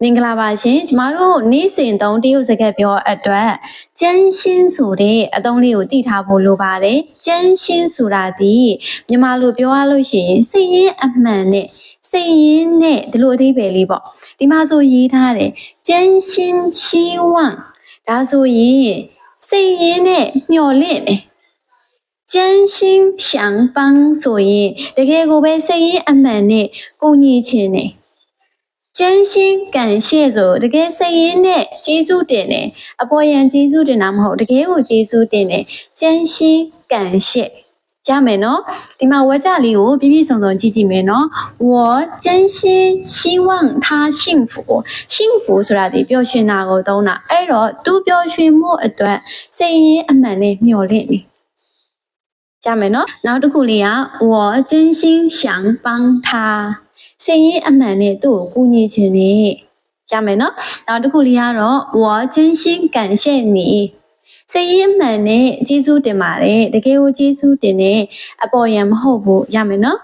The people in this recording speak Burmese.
မင်္ဂလာပါရှင်ကျမတို့နေ့စဉ်သုံးတရုတ်စကားပြောအတွက်ကျန်းရှင်းဆိုတဲ့အသုံးလေးကိုသိထားဖို့လိုပါတယ်ကျန်းရှင်းဆိုတာဒီမြန်မာလိုပြောရလို့ရှိရင်စိတ်ရင်းအမှန်နဲ့စိတ်ရင်းနဲ့ဒီလိုအဓိပ္ပာယ်လေးပေါ့ဒီမှာဆိုရေးထားတယ်ကျန်းရှင်း期望ဒါဆိုရင်စိတ်ရင်းနဲ့မျှော်လင့်တယ်ကျန်းရှင်း想帮ဆိုရင်တကယ်ကိုပဲစိတ်ရင်းအမှန်နဲ့ကိုညီခြင်းတယ်真心感谢ဆိုတကယ်စိတ်ရင်းနဲ့ကျေးဇူးတင်တယ်အပေါ်ယံကျေးဇူးတင်တာမဟုတ်တကယ်ကိုကျေးဇူးတင်တယ်真心感谢ရမယ်နော်ဒီမှာဝါကြလေးကိုပြည့်ပြည့်စုံစုံကြည့်ကြည့်မယ်နော်我真心希望他幸福幸福ဆိုတာဒီပျော်ရွှင်တာကိုသုံးတာအဲ့တော့သူပျော်ရွှင်မှုအတွက်စိတ်ရင်းအမှန်နဲ့မျှော်လင့်နေရမယ်နော်နောက်တစ်ခုလေးက我真心想帮他စိတ်ရင်းအမှန်နဲ့သူ့ကိုကူညီခြင်းနဲ့ရမယ်နော်နောက်တစ်ခုလေးကတော့我真心感谢你စိတ်ရင်းအမှန်နဲ့ကျေးဇူးတင်ပါတယ်တကယ်ကိုကျေးဇူးတင်တယ်အပေါ်ယံမဟုတ်ဘူးရမယ်နော်